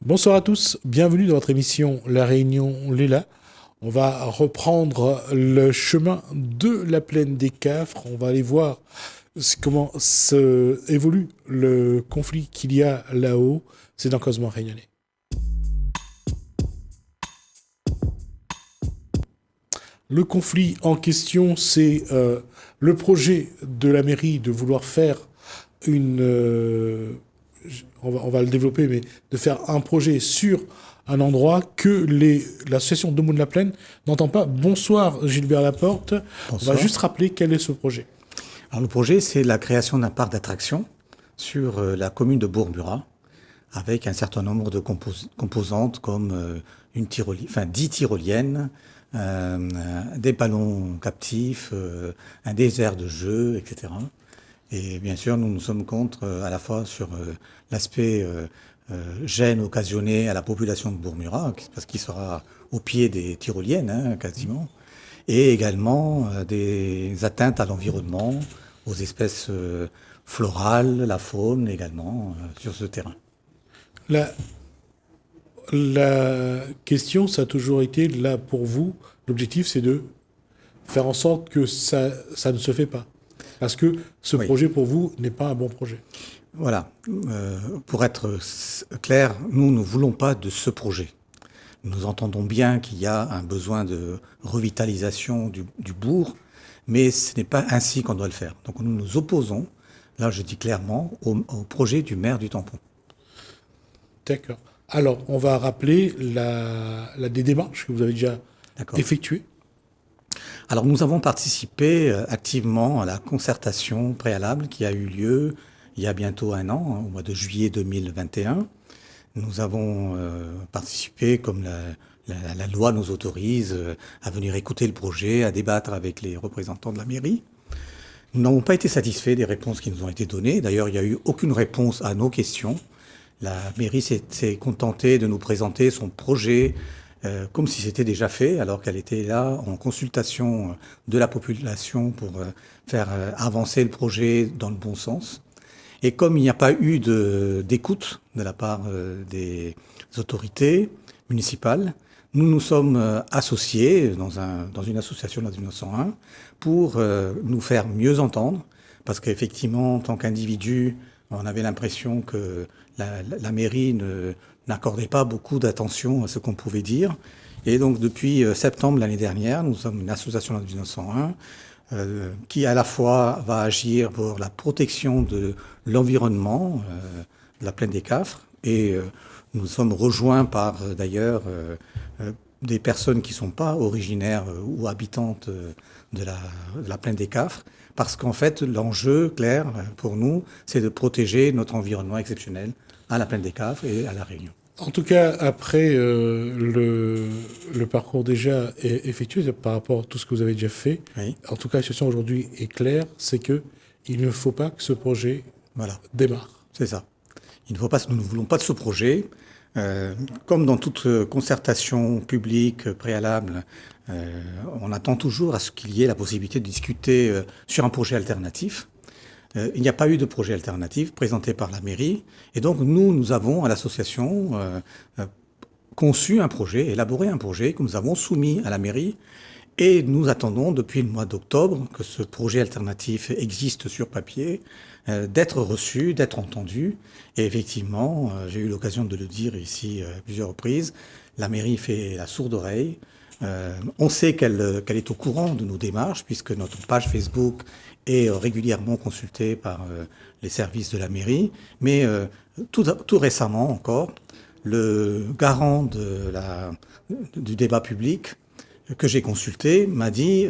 Bonsoir à tous, bienvenue dans votre émission La Réunion Léla. On va reprendre le chemin de la plaine des Cafres. On va aller voir comment évolue le conflit qu'il y a là-haut. C'est dans Cosmo Réunionnais. Le conflit en question, c'est le projet de la mairie de vouloir faire une... on va le développer, mais de faire un projet sur un endroit que l'association Domo de la Plaine n'entend pas. Bonsoir Gilbert Laporte. Bonsoir. On va juste rappeler quel est ce projet. Alors, le projet, c'est la création d'un parc d'attractions sur la commune de Bourg-Murat, avec un certain nombre de composantes comme 10 tyroliennes, des ballons captifs, un désert de jeux, etc. Et bien sûr, nous sommes contre à la fois sur l'aspect gêne occasionné à la population de Bourg-Murat, parce qu'il sera au pied des tyroliennes, quasiment, et également des atteintes à l'environnement, aux espèces florales, la faune également, sur ce terrain. La question, ça a toujours été, là, pour vous, l'objectif, c'est de faire en sorte que ça ne se fait pas. Parce que ce projet, pour vous, n'est pas un bon projet. Voilà. Pour être clair, nous ne voulons pas de ce projet. Nous entendons bien qu'il y a un besoin de revitalisation du bourg, mais ce n'est pas ainsi qu'on doit le faire. Donc nous nous opposons, là je dis clairement, au projet du maire du Tampon. D'accord. Alors, on va rappeler des démarches que vous avez déjà effectuées. Alors nous avons participé activement à la concertation préalable qui a eu lieu il y a bientôt un an, au mois de juillet 2021. Nous avons participé, comme la loi nous autorise, à venir écouter le projet, à débattre avec les représentants de la mairie. Nous n'avons pas été satisfaits des réponses qui nous ont été données. D'ailleurs, il n'y a eu aucune réponse à nos questions. La mairie s'est contentée de nous présenter son projet comme si c'était déjà fait, alors qu'elle était là en consultation de la population pour faire avancer le projet dans le bon sens. Et comme il n'y a pas eu d'écoute de la part des autorités municipales, nous nous sommes associés dans une association de la 1901 pour nous faire mieux entendre, parce qu'effectivement, en tant qu'individu, on avait l'impression que la mairie n'accordait pas beaucoup d'attention à ce qu'on pouvait dire. Et donc, depuis septembre l'année dernière, nous sommes une association de la 1901 qui, à la fois, va agir pour la protection de l'environnement de la plaine des Cafres. Et nous sommes rejoints par, d'ailleurs, des personnes qui ne sont pas originaires ou habitantes de la plaine des Cafres, parce qu'en fait, l'enjeu clair pour nous, c'est de protéger notre environnement exceptionnel à la plaine des Cafres et à La Réunion. En tout cas, après le parcours déjà effectué par rapport à tout ce que vous avez déjà fait, Oui. En tout cas, la situation aujourd'hui est claire, c'est que il ne faut pas que ce projet démarre. C'est ça. Nous ne voulons pas de ce projet. Comme dans toute concertation publique préalable, on attend toujours à ce qu'il y ait la possibilité de discuter sur un projet alternatif. Il n'y a pas eu de projet alternatif présenté par la mairie. Et donc, nous avons, à l'association, conçu un projet, élaboré un projet que nous avons soumis à la mairie. Et nous attendons depuis le mois d'octobre que ce projet alternatif existe sur papier, d'être reçu, d'être entendu. Et effectivement, j'ai eu l'occasion de le dire ici à plusieurs reprises, la mairie fait la sourde oreille. On sait qu'elle est au courant de nos démarches, puisque notre page Facebook est régulièrement consultée par les services de la mairie. Mais tout récemment encore, le garant du débat public que j'ai consulté m'a dit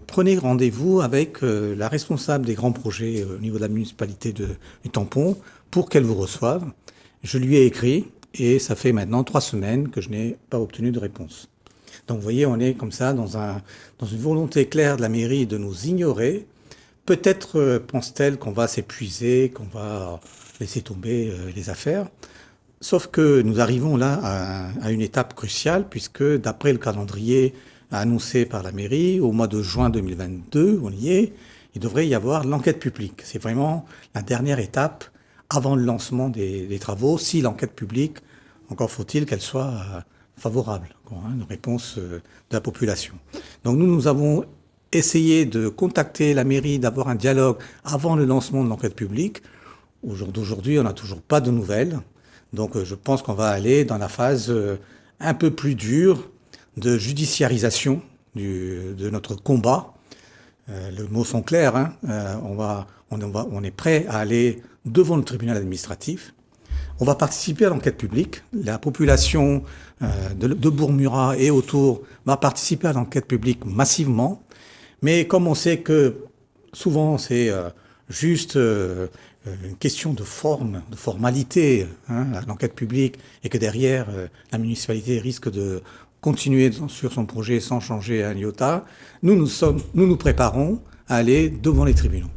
prenez rendez-vous avec la responsable des grands projets au niveau de la municipalité du Tampon pour qu'elle vous reçoive. Je lui ai écrit et ça fait maintenant 3 semaines que je n'ai pas obtenu de réponse. Donc vous voyez, on est comme ça dans une volonté claire de la mairie de nous ignorer. Peut-être pense-t-elle qu'on va s'épuiser, qu'on va laisser tomber les affaires. Sauf que nous arrivons là à une étape cruciale, puisque d'après le calendrier annoncé par la mairie, au mois de juin 2022, on y est, il devrait y avoir l'enquête publique. C'est vraiment la dernière étape avant le lancement des travaux, si l'enquête publique Encore faut-il qu'elle soit favorable, quoi, hein, une réponse de la population. Donc nous avons essayé de contacter la mairie, d'avoir un dialogue avant le lancement de l'enquête publique. Au jour d'aujourd'hui, on n'a toujours pas de nouvelles. Donc je pense qu'on va aller dans la phase un peu plus dure de judiciarisation de notre combat. Les mots sont clairs, hein. On est prêt à aller devant le tribunal administratif. On va participer à l'enquête publique. La population de Bourg-Murat et autour va participer à l'enquête publique massivement. Mais comme on sait que souvent c'est juste une question de forme, de formalité, hein, l'enquête publique, et que derrière la municipalité risque de continuer sur son projet sans changer un iota, nous nous préparons à aller devant les tribunaux.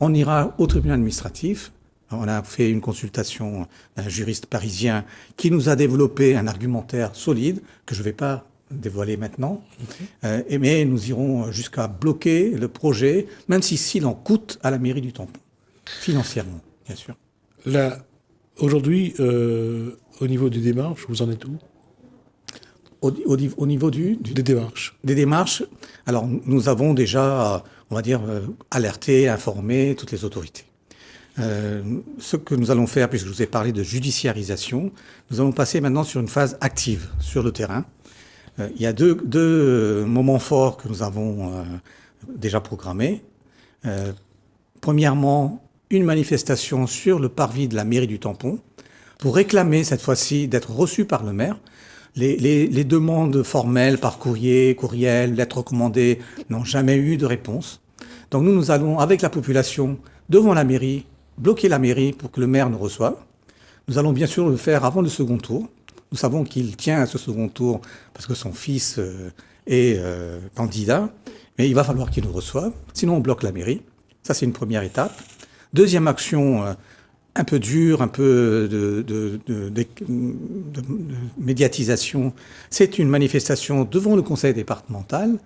On ira au tribunal administratif. On a fait une consultation d'un juriste parisien qui nous a développé un argumentaire solide que je ne vais pas dévoiler maintenant. Mais nous irons jusqu'à bloquer le projet, même s'il en coûte à la mairie du Tampon, financièrement, bien sûr. Là, aujourd'hui, au niveau des démarches, vous en êtes où? Au niveau des démarches. Des démarches, alors nous avons déjà, on va dire, alerté, informé toutes les autorités. Ce que nous allons faire, puisque je vous ai parlé de judiciarisation, nous allons passer maintenant sur une phase active sur le terrain. Il y a deux moments forts que nous avons déjà programmés. Premièrement, une manifestation sur le parvis de la mairie du Tampon pour réclamer cette fois-ci d'être reçu par le maire. Les demandes formelles par courriel, lettres recommandées n'ont jamais eu de réponse. Donc nous allons, avec la population, devant la mairie, bloquer la mairie pour que le maire nous reçoive. Nous allons bien sûr le faire avant le second tour. Nous savons qu'il tient à ce second tour parce que son fils est candidat, mais il va falloir qu'il nous reçoive, sinon on bloque la mairie. Ça, c'est une première étape. Deuxième action un peu dure, un peu de médiatisation, c'est une manifestation devant le conseil départemental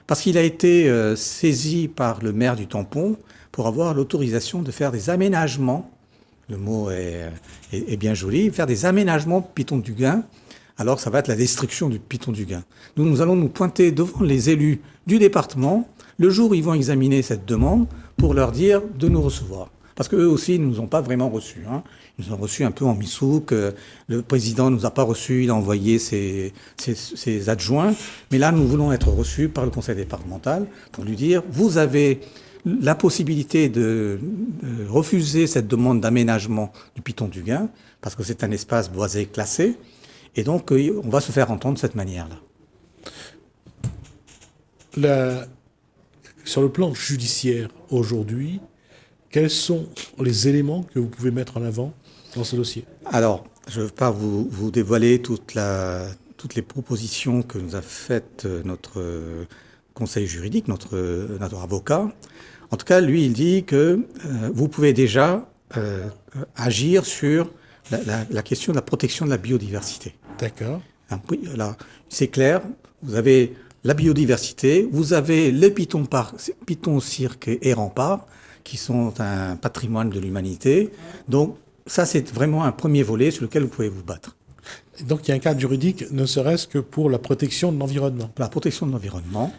parce qu'il a été saisi par le maire du Tampon pour avoir l'autorisation de faire des aménagements. Le mot est bien joli, faire des aménagements Piton du Gain, alors que ça va être la destruction du Piton du Gain. Nous allons nous pointer devant les élus du département le jour où ils vont examiner cette demande pour leur dire de nous recevoir. Parce qu'eux aussi, ils ne nous ont pas vraiment reçus. Hein. Ils nous ont reçus un peu en missouk. Le président ne nous a pas reçus, il a envoyé ses adjoints. Mais là, nous voulons être reçus par le conseil départemental pour lui dire, vous avez la possibilité de refuser cette demande d'aménagement du Piton du Gain, parce que c'est un espace boisé classé, et donc on va se faire entendre de cette manière-là. Sur le plan judiciaire, aujourd'hui, quels sont les éléments que vous pouvez mettre en avant dans ce dossier? Alors, je ne veux pas vous dévoiler toutes les propositions que nous a faites notre conseil juridique, notre avocat. En tout cas, lui, il dit que vous pouvez déjà agir sur la question de la protection de la biodiversité. D'accord. Là, c'est clair, vous avez la biodiversité, vous avez les pitons cirques et remparts, qui sont un patrimoine de l'humanité. Donc, ça, c'est vraiment un premier volet sur lequel vous pouvez vous battre. Donc, il y a un cadre juridique, ne serait-ce que pour la protection de l'environnement. Pour la protection de l'environnement.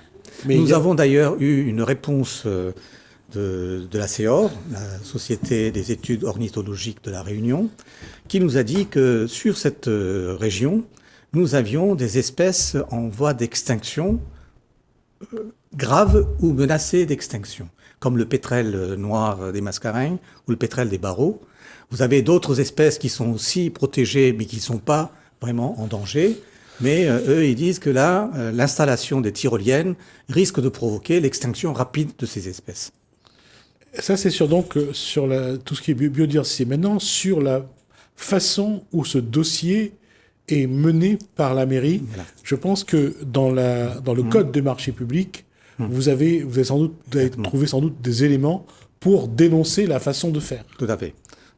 Nous avons d'ailleurs eu une réponse de la CEOR, la Société des études ornithologiques de la Réunion, qui nous a dit que sur cette région, nous avions des espèces en voie d'extinction graves ou menacées d'extinction, comme le pétrel noir des Mascareignes ou le pétrel des Barreaux. Vous avez d'autres espèces qui sont aussi protégées, mais qui ne sont pas vraiment en danger. Mais eux, ils disent que là, l'installation des tyroliennes risque de provoquer l'extinction rapide de ces espèces. Ça, c'est sur tout ce qui est biodiversité. Maintenant, sur la façon où ce dossier est mené par la mairie, voilà. Je pense que dans le code des marchés publics, vous avez trouvé sans doute des éléments pour dénoncer la façon de faire. Tout à fait.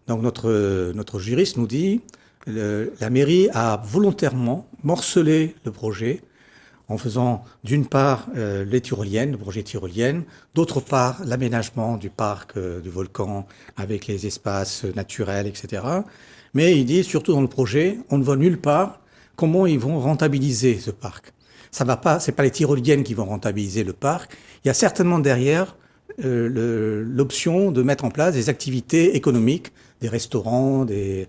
Donc notre juriste nous dit la mairie a volontairement morcelé le projet en faisant d'une part les tyroliennes, le projet tyrolienne, d'autre part l'aménagement du parc du volcan avec les espaces naturels, etc. Mais il dit, surtout dans le projet, on ne voit nulle part comment ils vont rentabiliser ce parc. Ça va pas, c'est pas les tyroliennes qui vont rentabiliser le parc. Il y a certainement derrière l'option de mettre en place des activités économiques, des restaurants, des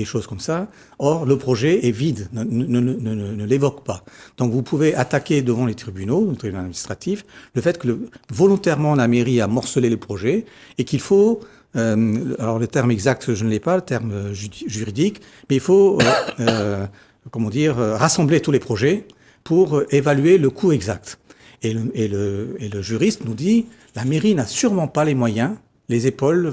choses comme ça. Or, le projet est vide, ne l'évoque pas. Donc, vous pouvez attaquer devant les tribunaux, le tribunal administratif, le fait que volontairement la mairie a morcelé le projet et qu'il faut, alors le terme exact, je ne l'ai pas, le terme juridique, mais il faut, rassembler tous les projets pour évaluer le coût exact. Et le juriste nous dit, la mairie n'a sûrement pas les moyens, les épaules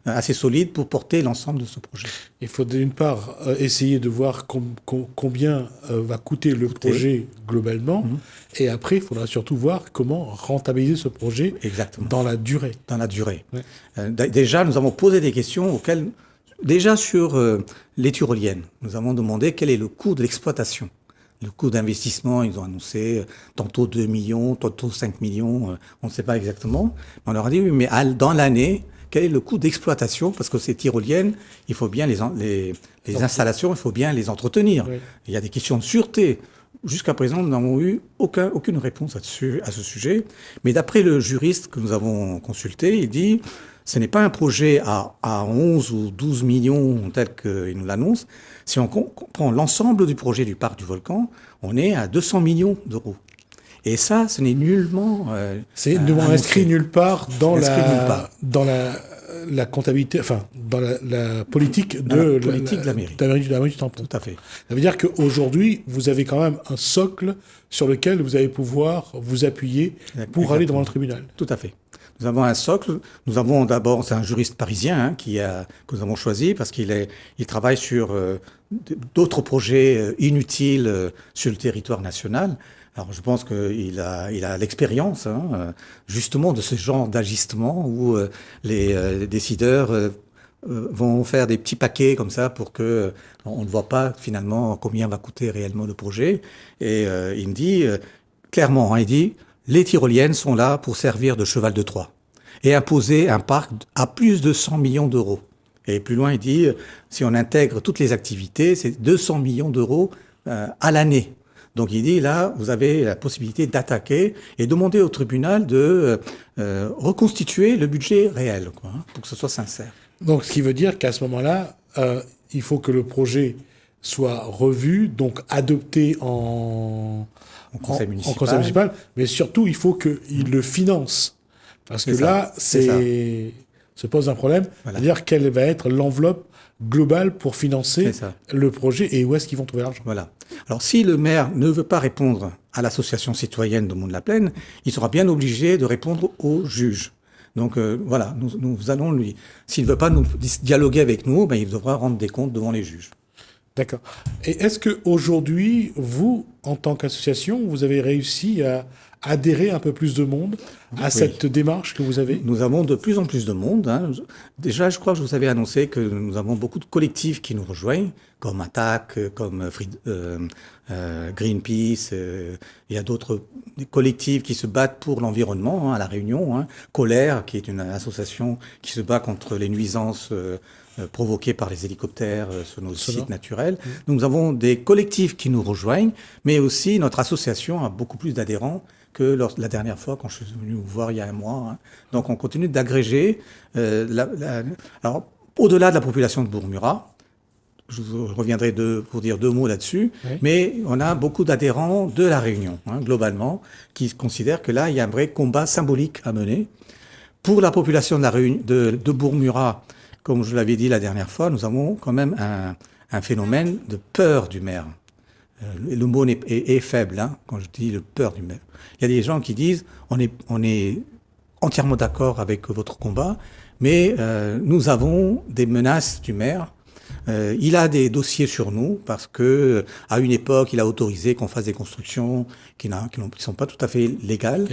assez solides pour porter l'ensemble de ce projet. Il faut d'une part essayer de voir combien va coûter le projet globalement, et après il faudra surtout voir comment rentabiliser ce projet dans la durée. Dans la durée. Ouais. Déjà, nous avons posé des questions auxquelles, déjà sur les tyroliennes, nous avons demandé quel est le coût de l'exploitation. Le coût d'investissement, ils ont annoncé tantôt 2 millions, tantôt 5 millions, on ne sait pas exactement. On leur a dit, oui, mais dans l'année, quel est le coût d'exploitation? Parce que ces tyroliennes, il faut bien les installations, il faut bien les entretenir. Oui. Il y a des questions de sûreté. Jusqu'à présent, nous n'avons eu aucune réponse à ce sujet. Mais d'après le juriste que nous avons consulté, il dit, ce n'est pas un projet à 11 ou 12 millions tel qu'il nous l'annonce. Si on prend l'ensemble du projet du parc du volcan, on est à 200 millions d'euros. Et ça, ce n'est nullement... c'est inscrit nulle part dans la comptabilité, enfin, dans la politique de la mairie. De la mairie du Tampon. Tout à fait. Ça veut dire qu'aujourd'hui, vous avez quand même un socle sur lequel vous allez pouvoir vous appuyer pour Exactement. Aller devant le tribunal. Tout à fait. Nous avons un socle. Nous avons d'abord, c'est un juriste parisien que nous avons choisi parce qu'il travaille sur d'autres projets inutiles sur le territoire national. Alors je pense qu'il a l'expérience justement de ce genre d'ajustement où les décideurs vont faire des petits paquets comme ça pour que on ne voit pas finalement combien va coûter réellement le projet. Et il me dit clairement, il dit les tyroliennes sont là pour servir de cheval de Troie et imposer un parc à plus de 100 millions d'euros. Et plus loin, il dit, si on intègre toutes les activités, c'est 200 millions d'euros à l'année. Donc il dit, là, vous avez la possibilité d'attaquer et demander au tribunal de reconstituer le budget réel, pour que ce soit sincère. Donc ce qui veut dire qu'à ce moment-là, il faut que le projet soit revu, donc adopté en conseil municipal, mais surtout, il faut qu'il le finance. Parce que là, se pose un problème, voilà. C'est-à-dire quelle va être l'enveloppe globale pour financer le projet et où est-ce qu'ils vont trouver l'argent. Voilà. Alors, si le maire ne veut pas répondre à l'association citoyenne de Mont-de-la-Plaine, il sera bien obligé de répondre au juge. Donc, voilà, nous allons lui... S'il ne veut pas nous dialoguer avec nous, il devra rendre des comptes devant les juges. D'accord. Et est-ce qu'aujourd'hui, vous, en tant qu'association, vous avez réussi à adhérer un peu plus de monde à cette démarche que vous avez? Nous avons de plus en plus de monde. Déjà, je crois que je vous avais annoncé que nous avons beaucoup de collectifs qui nous rejoignent, comme Attac, comme Greenpeace. Il y a d'autres collectifs qui se battent pour l'environnement, à La Réunion. Colère, qui est une association qui se bat contre les nuisances provoquées par les hélicoptères sur nos sites naturels. Donc, nous avons des collectifs qui nous rejoignent, mais aussi notre association a beaucoup plus d'adhérents que la dernière fois quand je suis venu vous voir il y a un mois. Donc on continue d'agréger. Alors au-delà de la population de Bourg-Murat, je reviendrai pour dire 2 mots là-dessus, mais on a beaucoup d'adhérents de La Réunion, globalement, qui considèrent que là il y a un vrai combat symbolique à mener. Pour la population de Bourg-Murat, comme je l'avais dit la dernière fois, nous avons quand même un phénomène de peur du maire. Le mot est faible quand je dis le peur du maire. Il y a des gens qui disent on est entièrement d'accord avec votre combat, mais nous avons des menaces du maire. Il a des dossiers sur nous parce que à une époque il a autorisé qu'on fasse des constructions qui ne sont pas tout à fait légales.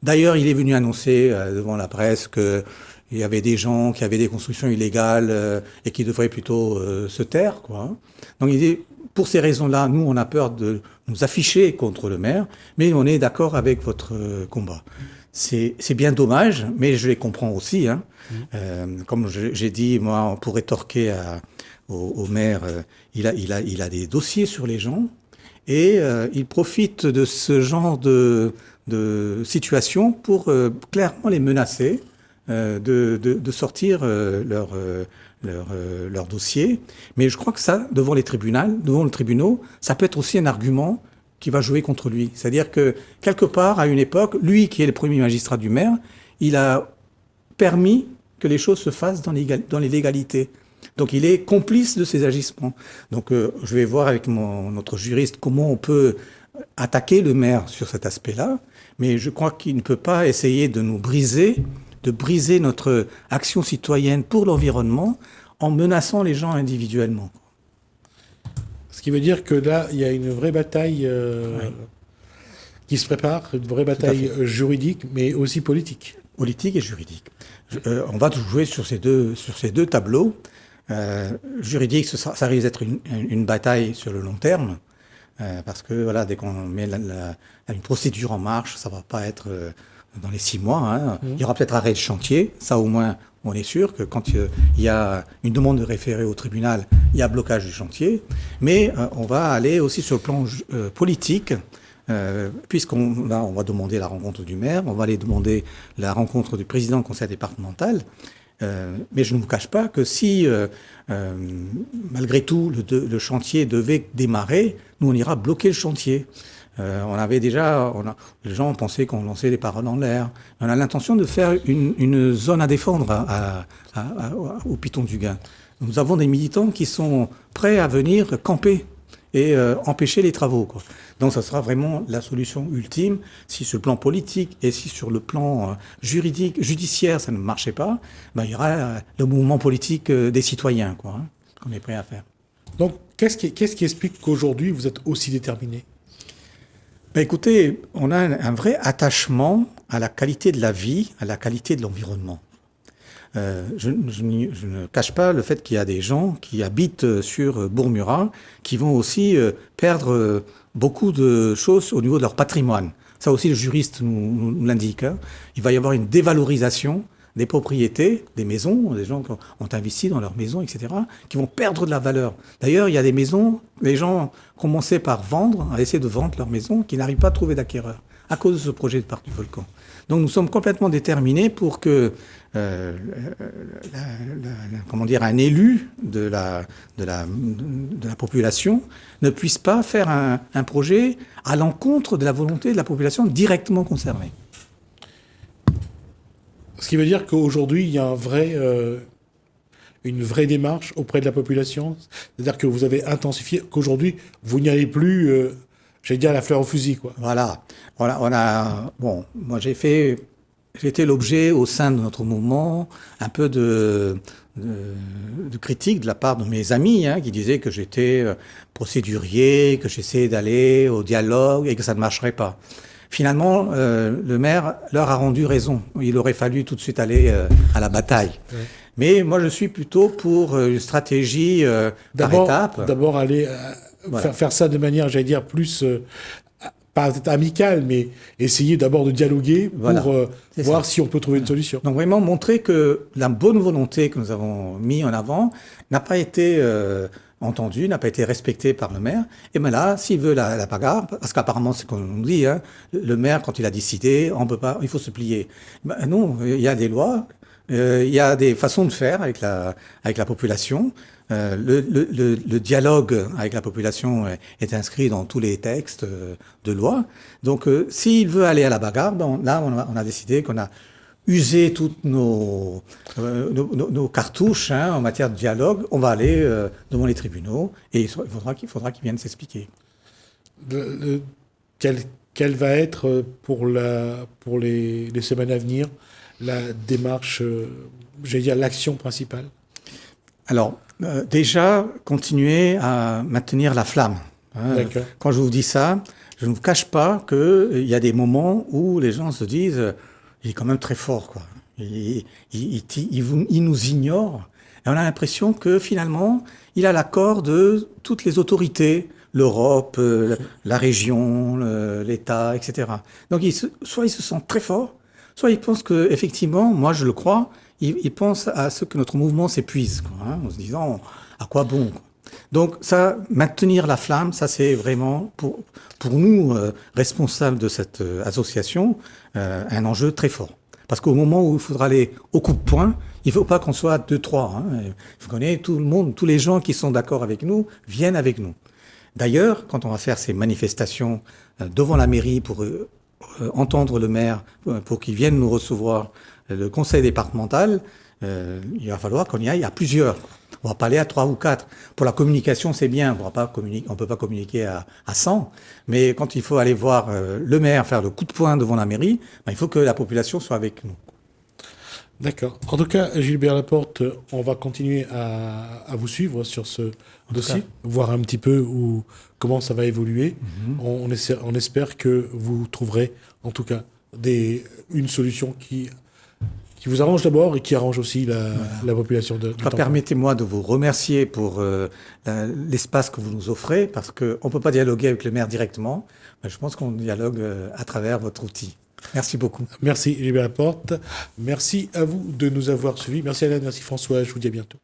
D'ailleurs, il est venu annoncer devant la presse que il y avait des gens qui avaient des constructions illégales et qui devraient plutôt se taire, Donc il dit, pour ces raisons-là, nous, on a peur de nous afficher contre le maire, mais on est d'accord avec votre combat. C'est bien dommage, mais je les comprends aussi. Comme j'ai dit, moi, pour rétorquer au maire, il a des dossiers sur les gens et il profite de ce genre de situation pour clairement les menacer de sortir leur dossier. Mais je crois que ça, devant les tribunaux, ça peut être aussi un argument qui va jouer contre lui. C'est-à-dire que, quelque part, à une époque, lui qui est le premier magistrat du maire, il a permis que les choses se fassent dans les légalités. Donc il est complice de ces agissements. Donc je vais voir avec notre juriste comment on peut attaquer le maire sur cet aspect-là, mais je crois qu'il ne peut pas essayer de nous briser, de briser notre action citoyenne pour l'environnement en menaçant les gens individuellement. Ce qui veut dire que là, il y a une vraie bataille qui se prépare, une vraie bataille juridique, mais aussi politique. Politique et juridique. On va jouer sur ces deux tableaux. Juridique, ça risque d'être une bataille sur le long terme, parce que voilà, dès qu'on met une procédure en marche, ça va pas être dans les 6 mois. Hein. Il y aura peut-être arrêt de chantier, ça au moins on est sûr que quand il y a une demande de référé au tribunal, il y a blocage du chantier. Mais on va aller aussi sur le plan politique, puisqu'on va demander la rencontre du maire, on va aller demander la rencontre du président du conseil départemental. Mais je ne vous cache pas que si, malgré tout, le chantier devait démarrer, nous, on ira bloquer le chantier. Les gens pensaient qu'on lançait des paroles en l'air. On a l'intention de faire une zone à défendre au Piton du Gain. Nous avons des militants qui sont prêts à venir camper et empêcher les travaux, quoi. Donc ça sera vraiment la solution ultime. Si sur le plan politique et si sur le plan judiciaire, ça ne marchait pas, il y aura le mouvement politique des citoyens, quoi, hein, qu'on est prêt à faire. Donc qu'est-ce qui explique qu'aujourd'hui vous êtes aussi déterminé ? Écoutez, on a un vrai attachement à la qualité de la vie, à la qualité de l'environnement. Je ne cache pas le fait qu'il y a des gens qui habitent sur Bourg-Murat qui vont aussi perdre beaucoup de choses au niveau de leur patrimoine. Ça aussi, le juriste nous l'indique. Hein. Il va y avoir une dévalorisation des propriétés, des maisons, des gens qui ont investi dans leurs maisons, etc., qui vont perdre de la valeur. D'ailleurs, il y a des maisons, les gens commençaient par vendre, à essayer de vendre leurs maisons, qui n'arrivent pas à trouver d'acquéreur à cause de ce projet de parc du volcan. Donc nous sommes complètement déterminés pour que un élu de la population ne puisse pas faire un projet à l'encontre de la volonté de la population directement concernée. Ce qui veut dire qu'aujourd'hui, il y a une vraie démarche auprès de la population. C'est-à-dire que vous avez intensifié, qu'aujourd'hui, vous n'y allez plus, j'allais dire, à la fleur au fusil, quoi. Voilà. Moi j'ai été l'objet au sein de notre mouvement un peu de critiques de la part de mes amis, hein, qui disaient que j'étais procédurier, que j'essayais d'aller au dialogue et que ça ne marcherait pas. Finalement, le maire leur a rendu raison. Il aurait fallu tout de suite aller à la bataille. Ouais. Mais moi, je suis plutôt pour une stratégie par étapes. D'abord, aller faire ça de manière, j'allais dire, plus... pas amicale, mais essayer d'abord de dialoguer pour voir si on peut trouver une solution. Donc vraiment montrer que la bonne volonté que nous avons mis en avant n'a pas été entendue, n'a pas été respectée par le maire. Et bien là, s'il veut la bagarre, parce qu'apparemment c'est ce qu'on nous dit, hein, le maire quand il a décidé, on peut pas, il faut se plier. Non, il y a des lois, il y a des façons de faire avec la population. Le dialogue avec la population est inscrit dans tous les textes de loi. Donc, s'il veut aller à la bagarre, là, on a décidé qu'on a usé toutes nos cartouches, hein, en matière de dialogue. On va aller devant les tribunaux et il faudra qu'ils viennent s'expliquer. Quelle va être pour les semaines à venir la démarche, j'allais dire l'action principale? Alors, déjà, continuer à maintenir la flamme. Hein. Quand je vous dis ça, je ne vous cache pas qu'il y a des moments où les gens se disent « il est quand même très fort, quoi. Il nous ignore. » Et on a l'impression que finalement, il a l'accord de toutes les autorités, l'Europe, la région, l'État, etc. Donc, soit il se sent très fort, soit il pense qu'effectivement, moi je le crois, il pense à ce que notre mouvement s'épuise, quoi, hein, en se disant À quoi bon, quoi. Donc ça, maintenir la flamme, ça c'est vraiment pour nous, responsables de cette association, un enjeu très fort. Parce qu'au moment où il faudra aller au coup de poing, il ne faut pas qu'on soit deux, trois. Hein. Vous connaissez, tout le monde, tous les gens qui sont d'accord avec nous viennent avec nous. D'ailleurs, quand on va faire ces manifestations devant la mairie pour entendre le maire, pour qu'il vienne nous recevoir, le conseil départemental, il va falloir qu'on y aille à plusieurs. On va pas aller à 3 ou 4. Pour la communication, c'est bien. On peut pas communiquer à 100. Mais quand il faut aller voir le maire faire le coup de poing devant la mairie, ben, il faut que la population soit avec nous. D'accord. En tout cas, Gilbert Laporte, on va continuer à vous suivre sur ce dossier, voir un petit peu comment ça va évoluer. On espère que vous trouverez, en tout cas, une solution qui vous arrange d'abord et qui arrange aussi la population de Tampere. Permettez-moi de vous remercier pour l'espace que vous nous offrez, parce qu'on ne peut pas dialoguer avec le maire directement, mais je pense qu'on dialogue à travers votre outil. Merci beaucoup. Merci Gilbert Laporte. Merci à vous de nous avoir suivis. Merci Alain, merci François. Je vous dis à bientôt.